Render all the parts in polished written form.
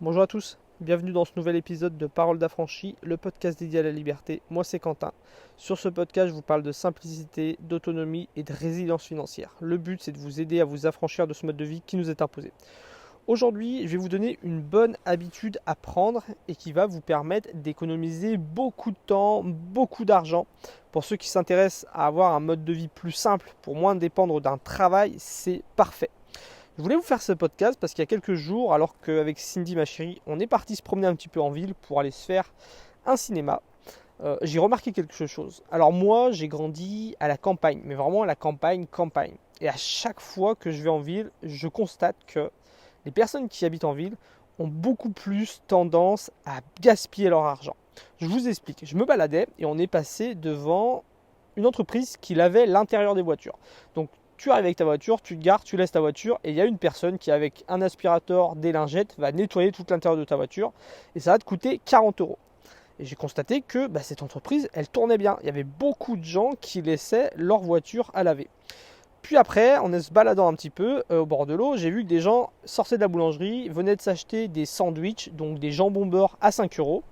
Bonjour à tous, bienvenue dans ce nouvel épisode de Parole d'affranchi, le podcast dédié à la liberté. Moi c'est Quentin. Sur ce podcast, je vous parle de simplicité, d'autonomie et de résilience financière. Le but c'est de vous aider à vous affranchir de ce mode de vie qui nous est imposé. Aujourd'hui, je vais vous donner une bonne habitude à prendre et qui va vous permettre d'économiser beaucoup de temps, beaucoup d'argent. Pour ceux qui s'intéressent à avoir un mode de vie plus simple, pour moins dépendre d'un travail, c'est parfait. Je voulais vous faire ce podcast parce qu'il y a quelques jours, alors qu'avec Cindy, ma chérie, on est parti se promener un petit peu en ville pour aller se faire un cinéma, j'ai remarqué quelque chose. Alors moi, j'ai grandi à la campagne, mais vraiment à la campagne. Et à chaque fois que je vais en ville, je constate que les personnes qui habitent en ville ont beaucoup plus tendance à gaspiller leur argent. Je vous explique. Je me baladais et on est passé devant une entreprise qui lavait l'intérieur des voitures. Donc tu arrives avec ta voiture, tu te gares, tu laisses ta voiture et il y a une personne qui avec un aspirateur, des lingettes va nettoyer tout l'intérieur de ta voiture et ça va te coûter 40 euros. Et j'ai constaté que cette entreprise, elle tournait bien. Il y avait beaucoup de gens qui laissaient leur voiture à laver. Puis après, en se baladant un petit peu au bord de l'eau, j'ai vu que des gens sortaient de la boulangerie, venaient de s'acheter des sandwichs, donc des jambons beurre à 5 euros.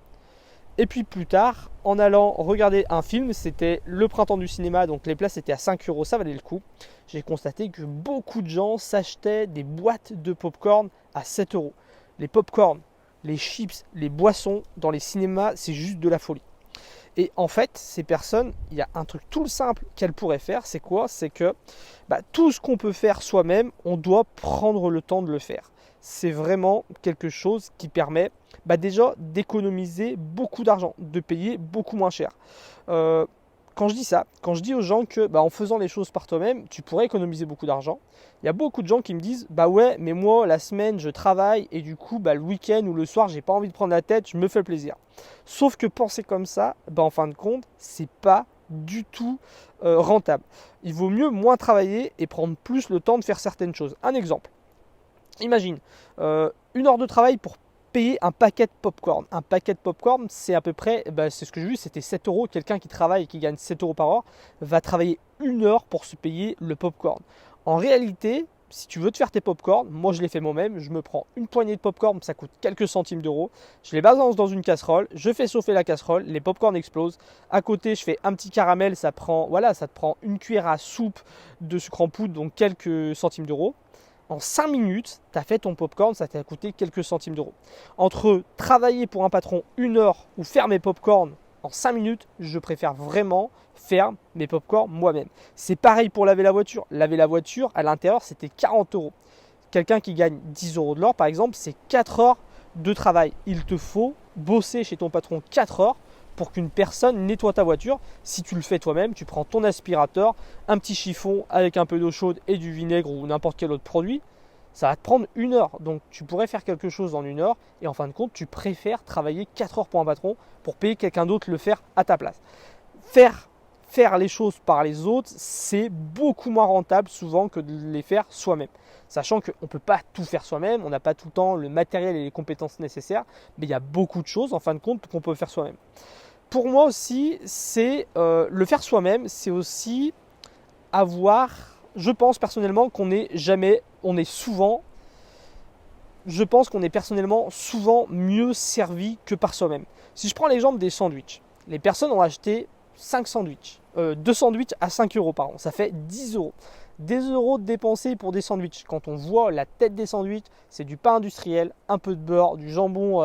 Et puis plus tard, en allant regarder un film, c'était le printemps du cinéma, donc les places étaient à 5 euros, ça valait le coup. J'ai constaté que beaucoup de gens s'achetaient des boîtes de popcorn à 7 euros. Les popcorn, les chips, les boissons dans les cinémas, c'est juste de la folie. Et en fait, ces personnes, il y a un truc tout simple qu'elles pourraient faire, c'est quoi? C'est que tout ce qu'on peut faire soi-même, on doit prendre le temps de le faire. C'est vraiment quelque chose qui permet déjà d'économiser beaucoup d'argent, de payer beaucoup moins cher. Quand je dis ça, quand je dis aux gens que en faisant les choses par toi-même, tu pourrais économiser beaucoup d'argent, il y a beaucoup de gens qui me disent ouais, mais moi la semaine je travaille et du coup le week-end ou le soir j'ai pas envie de prendre la tête, je me fais plaisir. Sauf que penser comme ça, en fin de compte, c'est pas du tout rentable. Il vaut mieux moins travailler et prendre plus le temps de faire certaines choses. Un exemple, imagine une heure de travail pour payer un paquet de popcorn. Un paquet de popcorn, c'est à peu près, c'est ce que j'ai vu, c'était 7 euros. Quelqu'un qui travaille et qui gagne 7 euros par heure va travailler une heure pour se payer le popcorn. En réalité, si tu veux te faire tes popcorn, moi je les fais moi-même, je me prends une poignée de popcorn, ça coûte quelques centimes d'euros, je les balance dans une casserole, je fais chauffer la casserole, les popcorn explosent. À côté, je fais un petit caramel, ça te prend une cuillère à soupe de sucre en poudre, donc quelques centimes d'euros. En 5 minutes, tu as fait ton popcorn, ça t'a coûté quelques centimes d'euros. Entre travailler pour un patron une heure ou faire mes popcorn en 5 minutes, je préfère vraiment faire mes popcorn moi-même. C'est pareil pour laver la voiture. Laver la voiture, à l'intérieur, c'était 40 euros. Quelqu'un qui gagne 10 euros de l'heure, par exemple, c'est 4 heures de travail. Il te faut bosser chez ton patron 4 heures pour qu'une personne nettoie ta voiture. Si tu le fais toi-même, tu prends ton aspirateur, un petit chiffon avec un peu d'eau chaude et du vinaigre ou n'importe quel autre produit, ça va te prendre une heure. Donc tu pourrais faire quelque chose en une heure et en fin de compte, tu préfères travailler 4 heures pour un patron pour payer quelqu'un d'autre le faire à ta place. Faire les choses par les autres, c'est beaucoup moins rentable souvent que de les faire soi-même. Sachant qu'on ne peut pas tout faire soi-même, on n'a pas tout le temps le matériel et les compétences nécessaires, mais il y a beaucoup de choses en fin de compte qu'on peut faire soi-même. Pour moi aussi, c'est le faire soi-même, c'est aussi avoir, je pense personnellement je pense qu'on est personnellement souvent mieux servi que par soi-même. Si je prends l'exemple des sandwichs, les personnes ont acheté 2 sandwichs à 5 euros par an, ça fait 10 euros. Des euros dépensés pour des sandwichs. Quand on voit la tête des sandwichs, c'est du pain industriel, un peu de beurre, du jambon,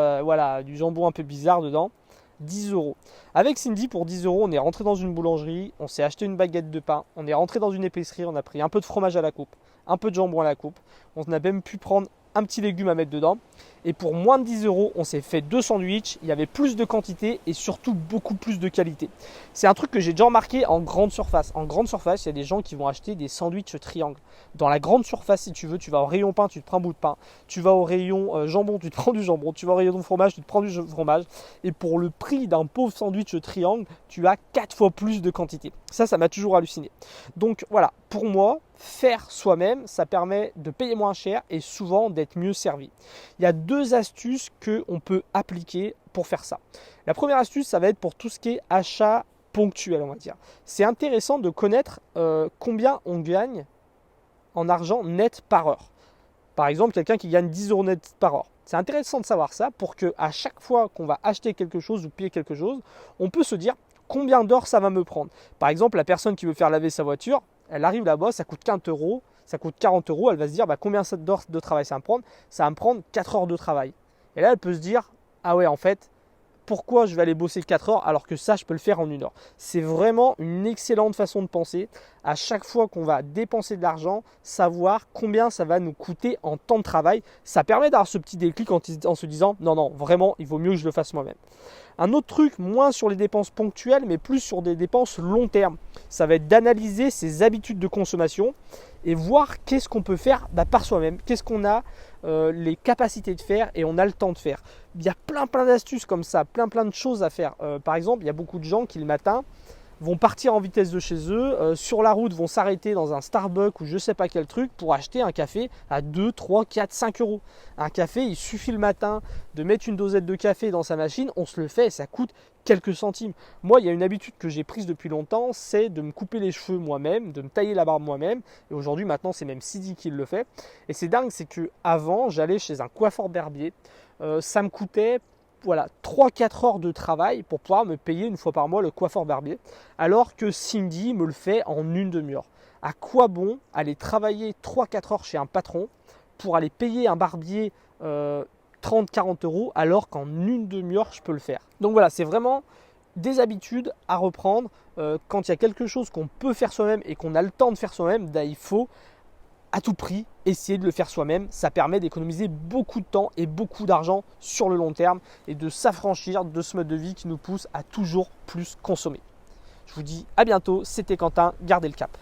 du jambon un peu bizarre dedans. 10 euros. Avec Cindy, pour 10 euros, on est rentré dans une boulangerie, on s'est acheté une baguette de pain, on est rentré dans une épicerie, on a pris un peu de fromage à la coupe, un peu de jambon à la coupe, on a même pu prendre un petit légume à mettre dedans. Et pour moins de 10 euros, on s'est fait 2 sandwichs. Il y avait plus de quantité et surtout beaucoup plus de qualité. C'est un truc que j'ai déjà remarqué en grande surface. En grande surface, il y a des gens qui vont acheter des sandwichs triangles. Dans la grande surface, si tu veux, tu vas au rayon pain, tu te prends un bout de pain. Tu vas au rayon jambon, tu te prends du jambon. Tu vas au rayon fromage, tu te prends du fromage. Et pour le prix d'un pauvre sandwich triangle, tu as 4 fois plus de quantité. Ça m'a toujours halluciné. Donc voilà, pour moi, faire soi-même, ça permet de payer moins cher et souvent d'être mieux servi. Il y a 2 astuces qu'on peut appliquer pour faire ça. La première astuce, ça va être pour tout ce qui est achat ponctuel, on va dire. C'est intéressant de connaître combien on gagne en argent net par heure. Par exemple, quelqu'un qui gagne 10 euros net par heure. C'est intéressant de savoir ça pour qu'à chaque fois qu'on va acheter quelque chose ou payer quelque chose, on peut se dire combien d'heures ça va me prendre. Par exemple, la personne qui veut faire laver sa voiture, elle arrive là-bas, ça coûte 40 euros, elle va se dire combien d'heures de travail ça va me prendre. Ça va me prendre 4 heures de travail. Et là, elle peut se dire, ah ouais, en fait, pourquoi je vais aller bosser 4 heures alors que ça, je peux le faire en 1 heure. C'est vraiment une excellente façon de penser. À chaque fois qu'on va dépenser de l'argent, savoir combien ça va nous coûter en temps de travail. Ça permet d'avoir ce petit déclic en se disant, non, vraiment, il vaut mieux que je le fasse moi-même. Un autre truc, moins sur les dépenses ponctuelles, mais plus sur des dépenses long terme, ça va être d'analyser ses habitudes de consommation et voir qu'est-ce qu'on peut faire par soi-même, qu'est-ce qu'on a les capacités de faire et on a le temps de faire. Il y a plein d'astuces comme ça, plein de choses à faire. Par exemple, il y a beaucoup de gens qui le matin vont partir en vitesse de chez eux, sur la route vont s'arrêter dans un Starbucks ou je sais pas quel truc pour acheter un café à 2, 3, 4, 5 euros. Un café, il suffit le matin de mettre une dosette de café dans sa machine, on se le fait et ça coûte quelques centimes. Moi, il y a une habitude que j'ai prise depuis longtemps, c'est de me couper les cheveux moi-même, de me tailler la barbe moi-même. Et aujourd'hui, maintenant, c'est même Sidi qui le fait. Et c'est dingue, c'est que avant, j'allais chez un coiffeur barbier, ça me coûtait 3-4 heures de travail pour pouvoir me payer une fois par mois le coiffeur barbier, alors que Cindy me le fait en une demi-heure. À quoi bon aller travailler 3-4 heures chez un patron pour aller payer un barbier 30-40 euros alors qu'en une demi-heure je peux le faire. Donc voilà, c'est vraiment des habitudes à reprendre. Quand il y a quelque chose qu'on peut faire soi-même et qu'on a le temps de faire soi-même, il faut à tout prix essayer de le faire soi-même. Ça permet d'économiser beaucoup de temps et beaucoup d'argent sur le long terme et de s'affranchir de ce mode de vie qui nous pousse à toujours plus consommer. Je vous dis à bientôt, c'était Quentin, gardez le cap.